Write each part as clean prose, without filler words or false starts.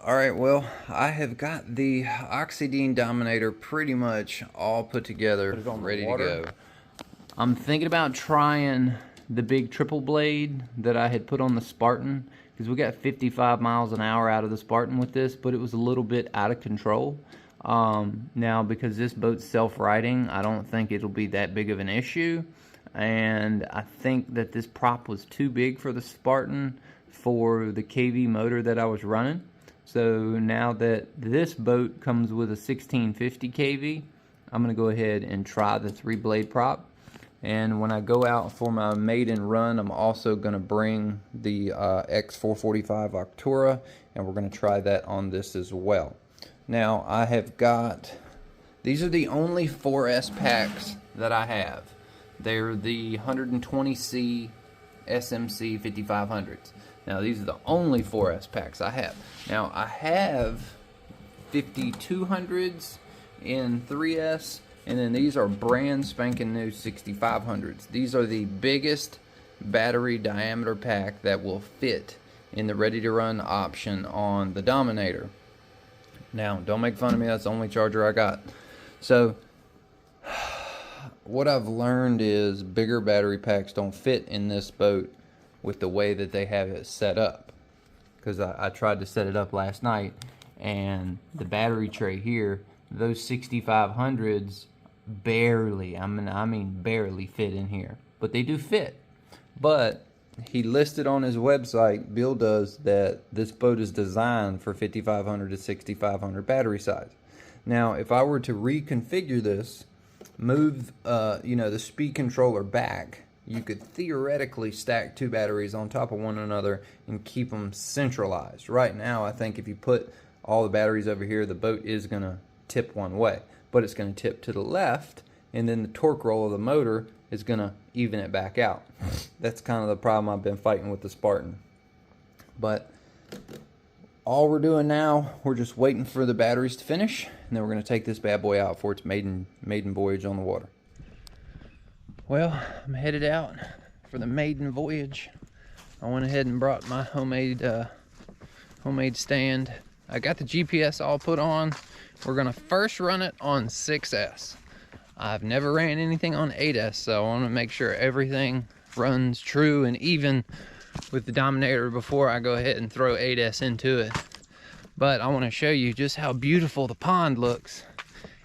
Alright, well, I have got the Oxidean Dominator pretty much all put together, ready to go. I'm thinking about trying the big triple blade that I had put on the Spartan, because we got 55 miles an hour out of the Spartan with this, but it was a little bit out of control. Now, because this boat's self-righting, I don't think it'll be that big of an issue, and I think that this prop was too big for the Spartan for the KV motor that I was running. So now that this boat comes with a 1650 kV, I'm going to go ahead and try the 3-blade prop. And when I go out for my maiden run, I'm also going to bring the X445 Octura, and we're going to try that on this as well. Now, I have got, these are the only 4S packs that I have. They're the 120C SMC 5500s. Now, these are the only 4S packs I have. Now, I have 5200s in 3S, and then these are brand spanking new 6500s. These are the biggest battery diameter pack that will fit in the ready-to-run option on the Dominator. Now, don't make fun of me, that's the only charger I got. So, what I've learned is bigger battery packs don't fit in this boat with the way that they have it set up, because I tried to set it up last night, and the battery tray here, those 6500s barely, I mean barely fit in here, but they do fit. But he listed on his website, Bill does, that this boat is designed for 5500 to 6500 battery size. Now, if I were to reconfigure this, move the speed controller back, you could theoretically stack 2 batteries on top of one another and keep them centralized. Right now, I think if you put all the batteries over here, the boat is going to tip one way, but it's going to tip to the left, and then the torque roll of the motor is going to even it back out. That's kind of the problem I've been fighting with the Spartan. But all we're doing now, we're just waiting for the batteries to finish, and then we're going to take this bad boy out for its maiden voyage on the water. Well, I'm headed out for the maiden voyage. I went ahead and brought my homemade stand. I got the GPS all put on. We're gonna first run it on 6S. I've never ran anything on 8S, so I want to make sure everything runs true and even with the Dominator before I go ahead and throw 8S into it. But I want to show you just how beautiful the pond looks.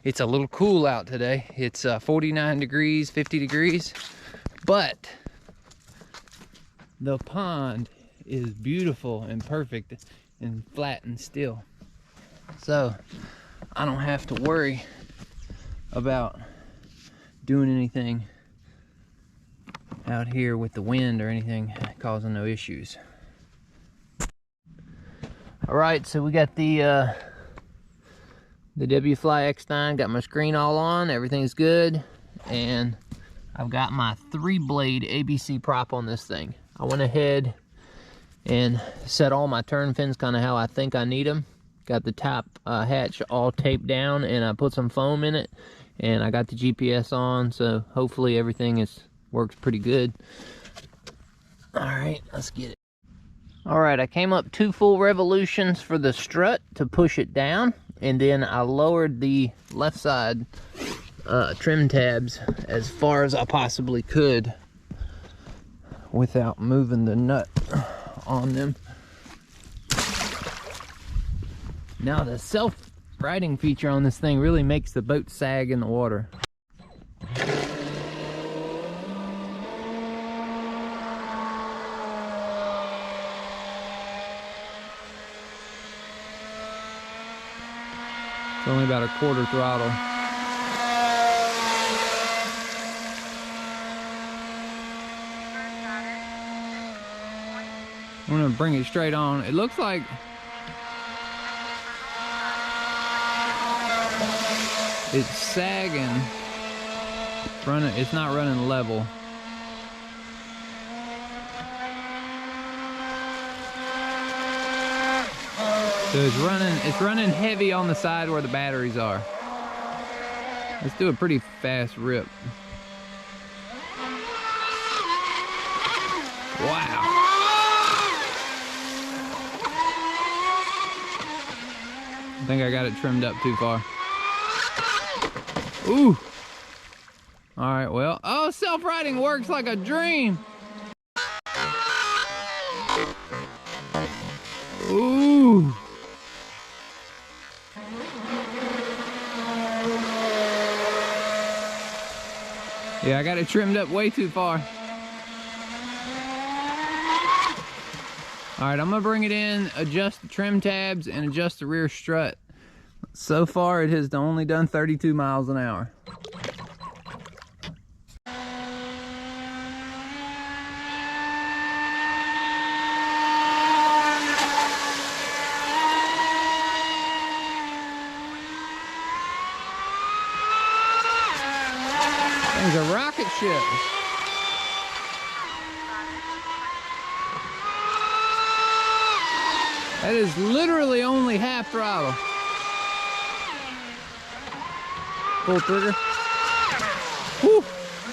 It's a little cool out today. It's 49 degrees, 50 degrees, but the pond is beautiful and perfect and flat and still. So I don't have to worry about doing anything out here with the wind or anything causing no issues. All right, so we got the W-Fly X9, got my screen all on, everything's good, and I've got my 3-blade ABC prop on this thing. I went ahead and set all my turn fins kind of how I think I need them. Got the top hatch all taped down, and I put some foam in it, and I got the GPS on, so hopefully everything works pretty good. All right, let's get it. All right, I came up 2 full revolutions for the strut to push it down, and then I lowered the left side trim tabs as far as I possibly could without moving the nut on them. Now the self-righting feature on this thing really makes the boat sag in the water. It's only about a 1/4 throttle. I'm gonna bring it straight on. It looks like it's sagging. It's not running level. So it's running heavy on the side where the batteries are. Let's do a pretty fast rip. Wow. think I got it trimmed up too far. Ooh. All right, well, oh, self-riding works like a dream. Ooh. Yeah, I got it trimmed up way too far. All right, I'm gonna bring it in, adjust the trim tabs, and adjust the rear strut. So far, it has only done 32 miles an hour. Thing's a rocket ship. That is literally only half throttle. Full trigger. Whew.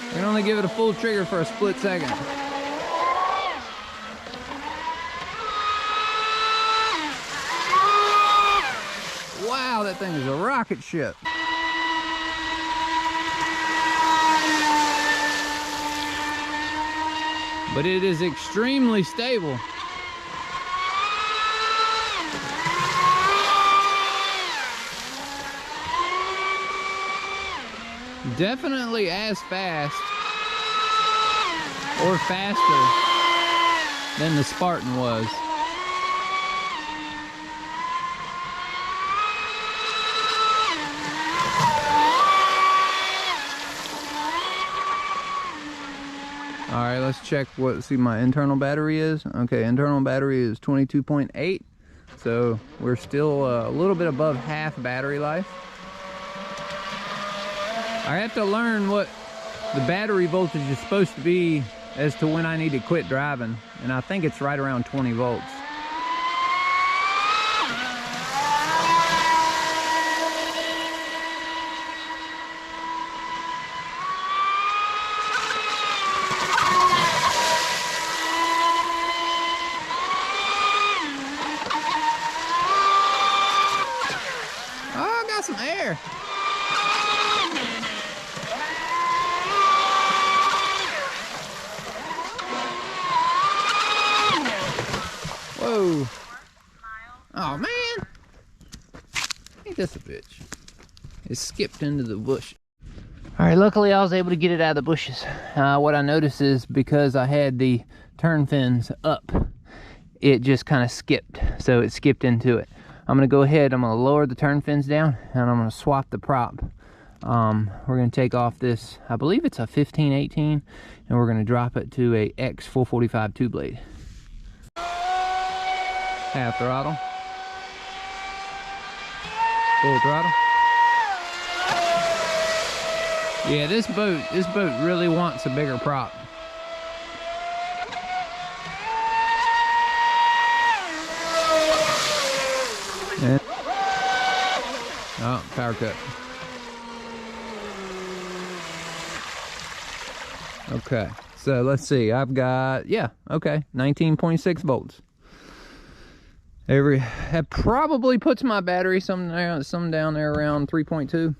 I can only give it a full trigger for a split second. Wow, that thing is a rocket ship. But it is extremely stable. Definitely as fast or faster than the Spartan was. All right, let's check see my internal battery is. Okay, internal battery is 22.8. So we're still a little bit above half battery life. I have to learn what the battery voltage is supposed to be as to when I need to quit driving. And I think it's right around 20 volts. Oh, I got some air. Whoa. Oh man. Ain't this a bitch? It skipped into the bush. Alright, luckily I was able to get it out of the bushes. What I noticed is because I had the turn fins up, it just kind of skipped. So it skipped into it. I'm going to go ahead, I'm going to lower the turn fins down, and I'm going to swap the prop. We're going to take off this, I believe it's a 1518, and we're going to drop it to a X445 two blade. Half throttle. Full throttle. Yeah, this boat really wants a bigger prop. And, oh, power cut. Okay, so let's see. I've got, yeah, okay, 19.6 volts. That probably puts my battery some down there around 3.2.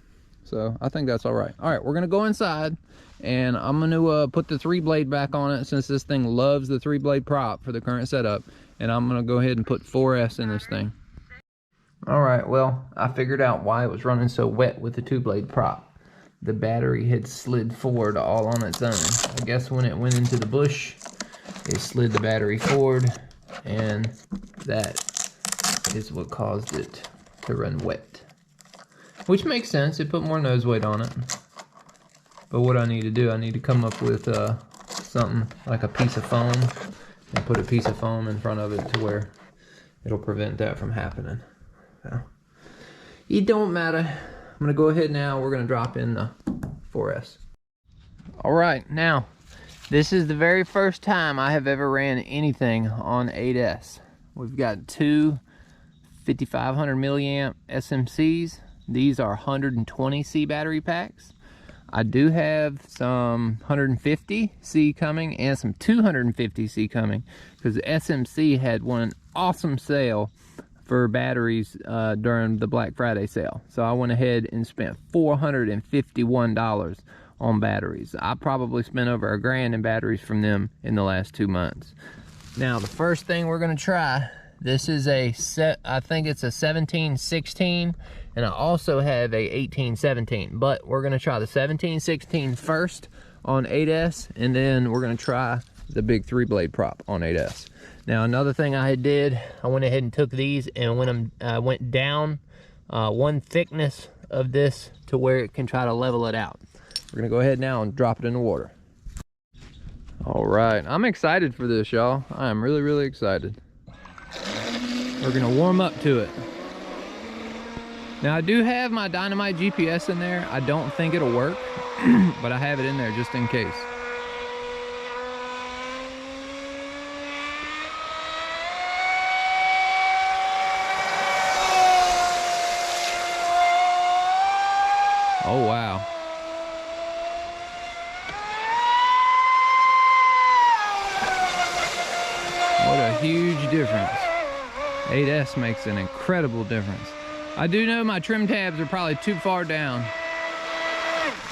So I think that's all right. All right, we're gonna go inside, and I'm gonna put the 3-blade back on it since this thing loves the 3-blade prop for the current setup. And I'm gonna go ahead and put 4S in this thing. All right, well, I figured out why it was running so wet with the 2-blade prop. The battery had slid forward all on its own. I guess when it went into the bush, it slid the battery forward, and that is what caused it to run wet. Which makes sense, it put more nose weight on it. But what I need to do, I need to come up with something like a piece of foam, and put a piece of foam in front of it to where it'll prevent that from happening. So, it don't matter. I'm gonna go ahead now, we're gonna drop in the 4S. All right, now, this is the very first time I have ever ran anything on 8S. We've got two 5500 milliamp SMCs. These are 120C battery packs. I do have some 150C coming and some 250C coming, because the SMC had one awesome sale for batteries during the Black Friday sale. So I went ahead and spent $451 on batteries. I probably spent over $1,000 in batteries from them in the last 2 months. Now the first thing we're gonna try, this is I think it's a 1716, and I also have a 1817, but we're gonna try the 1716 first on 8S, and then we're gonna try the big 3-blade prop on 8S. Now another thing I did, I went ahead and took these and went down 1 thickness of this to where it can try to level it out. We're gonna go ahead now and drop it in the water. All right, I'm excited for this, y'all. I am really, really excited. We're gonna warm up to it. Now I do have my Dynamite GPS in there. I don't think it'll work, but I have it in there just in case. Oh, wow. What a huge difference. 8S makes an incredible difference. I do know my trim tabs are probably too far down.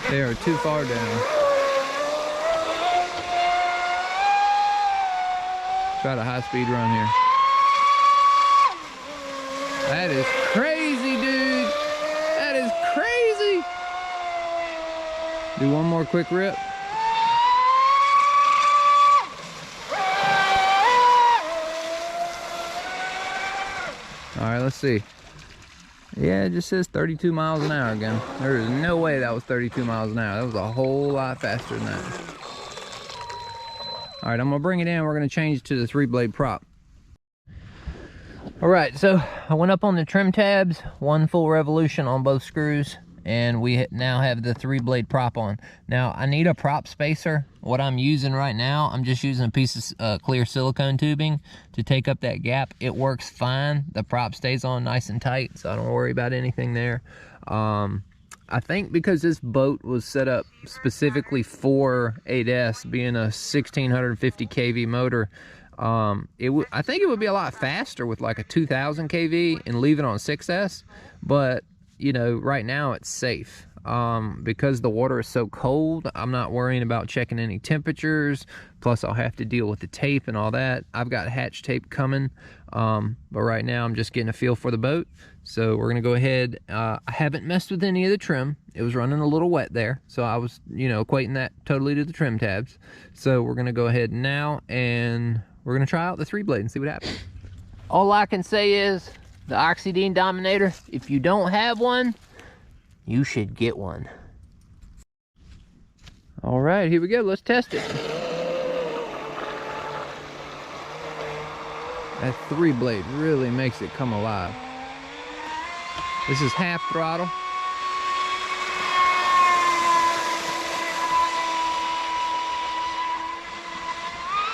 They are too far down. Try the high-speed run here. That is crazy, dude. That is crazy. Do one more quick rip. All right, let's see. Yeah, it just says 32 miles an hour again. There is no way that was 32 miles an hour. That was a whole lot faster than that. All right, I'm gonna bring it in. We're gonna change it to the 3-blade prop. All right, so I went up on the trim tabs, 1 full revolution on both screws, and we now have the 3-blade prop on. Now, I need a prop spacer. What I'm using right now, I'm just using a piece of clear silicone tubing to take up that gap. It works fine. The prop stays on nice and tight, so I don't worry about anything there. I think because this boat was set up specifically for 8S, being a 1650 kV motor, I think it would be a lot faster with like a 2000 kV and leave it on 6S, but you know, right now it's safe. Because the water is so cold, I'm not worrying about checking any temperatures. Plus I'll have to deal with the tape and all that. I've got hatch tape coming, but right now I'm just getting a feel for the boat. So we're gonna go ahead. I haven't messed with any of the trim. It was running a little wet there, so I was, you know, equating that totally to the trim tabs. So we're gonna go ahead now and we're gonna try out the 3-blade and see what happens. All I can say is the Oxidean Dominator, if you don't have one, you should get one. All right, here we go. Let's test it. That 3-blade really makes it come alive. This is half throttle.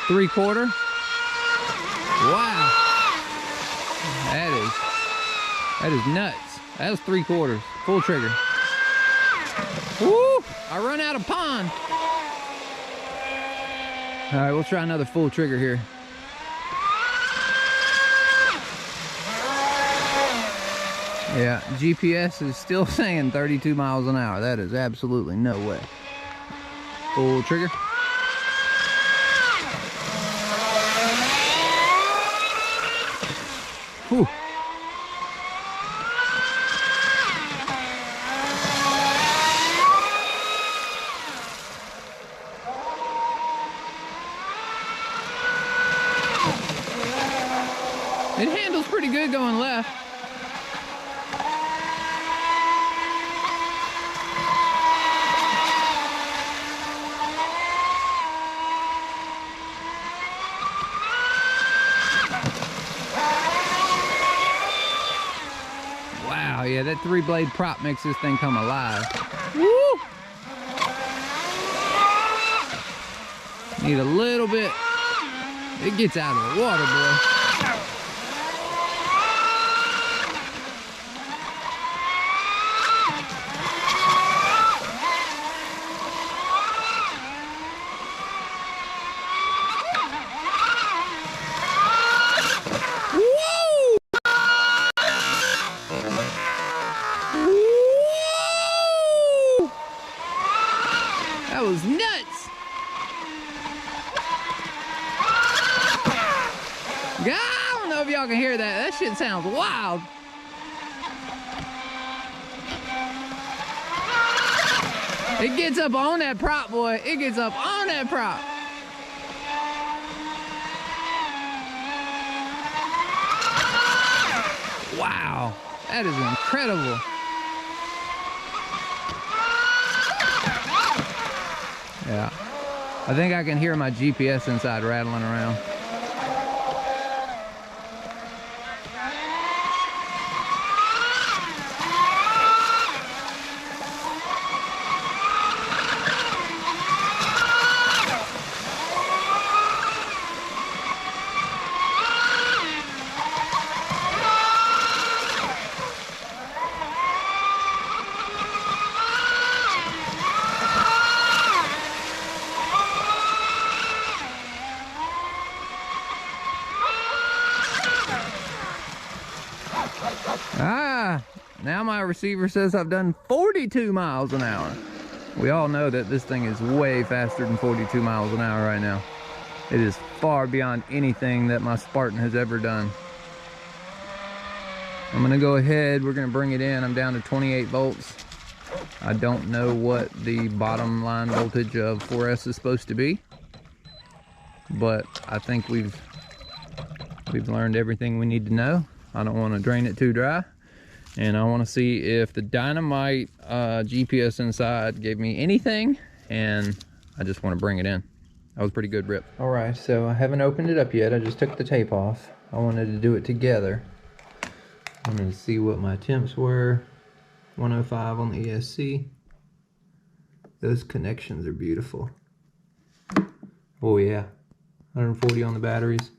Three-quarter. Wow. That is nuts. That was 3/4. Full trigger. Woo! I run out of pond. All right, we'll try another full trigger here. Yeah, GPS is still saying 32 miles an hour. That is absolutely no way. Full trigger. Whew. It handles pretty good going left. Wow, yeah, that 3-blade prop makes this thing come alive. Woo! Need a little bit. It gets out of the water, boy. That was nuts. God, I don't know if y'all can hear that. That shit sounds wild. It gets up on that prop, boy. It gets up on that prop. Wow, that is incredible. Yeah, I think I can hear my GPS inside rattling around. Now my receiver says I've done 42 miles an hour. We all know that this thing is way faster than 42 miles an hour right now. It is far beyond anything that my Spartan has ever done. I'm gonna go ahead, we're gonna bring it in. I'm down to 28 volts. I don't know what the bottom line voltage of 4S is supposed to be, but I think we've learned everything we need to know. I don't want to drain it too dry, and I want to see if the dynamite GPS inside gave me anything, and I just want to bring it in. That was a pretty good rip. All right, so I haven't opened it up yet. I just took the tape off. I wanted to do it together. I wanted to see what my temps were. 105 on the ESC. Those connections are beautiful. Oh yeah, 140 on the batteries.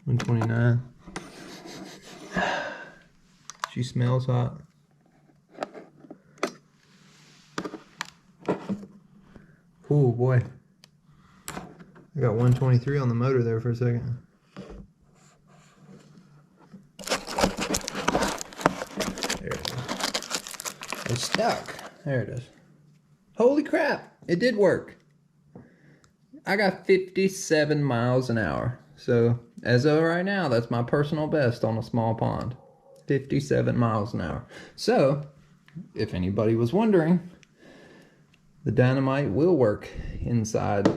129. She smells hot. Oh boy. I got 123 on the motor there for a second. There it is. It's stuck. There it is. Holy crap, it did work. I got 57 miles an hour. So as of right now, that's my personal best on a small pond. 57 miles an hour. So if anybody was wondering, the dynamite will work inside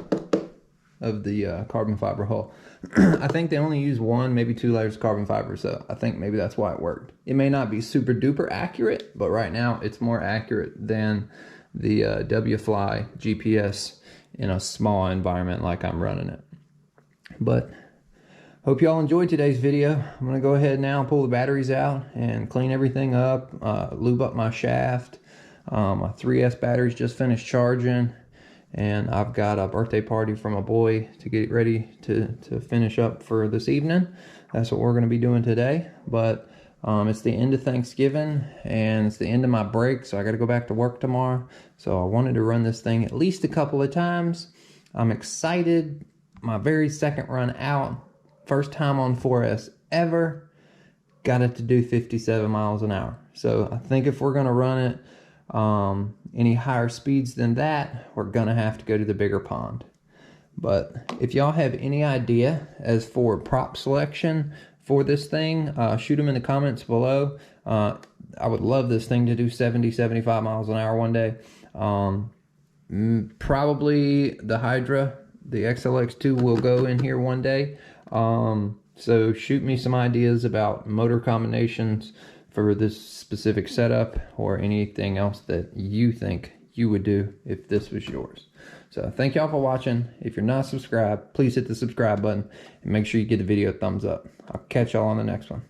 of the carbon fiber hull. I think they only use 1, maybe 2 layers of carbon fiber, so I think maybe that's why it worked. It may not be super duper accurate, but right now it's more accurate than the WFly GPS in a small environment like I'm running it. But hope y'all enjoyed today's video. I'm gonna go ahead now and pull the batteries out and clean everything up, lube up my shaft. My 3S batteries just finished charging, and I've got a birthday party for my boy to get ready to finish up for this evening. That's what we're gonna be doing today. But it's the end of Thanksgiving, and it's the end of my break, so I gotta go back to work tomorrow. So I wanted to run this thing at least a couple of times. I'm excited. My very second run out, first time on 4S ever, got it to do 57 miles an hour. So I think if we're gonna run it any higher speeds than that, we're gonna have to go to the bigger pond. But if y'all have any idea as for prop selection for this thing, shoot them in the comments below. I would love this thing to do 70, 75 miles an hour one day. Probably the Hydra, the XLX2 will go in here one day. So shoot me some ideas about motor combinations for this specific setup, or anything else that you think you would do if this was yours. So thank y'all for watching. If you're not subscribed, please hit the subscribe button and make sure you give the video a thumbs up. I'll catch y'all on the next one.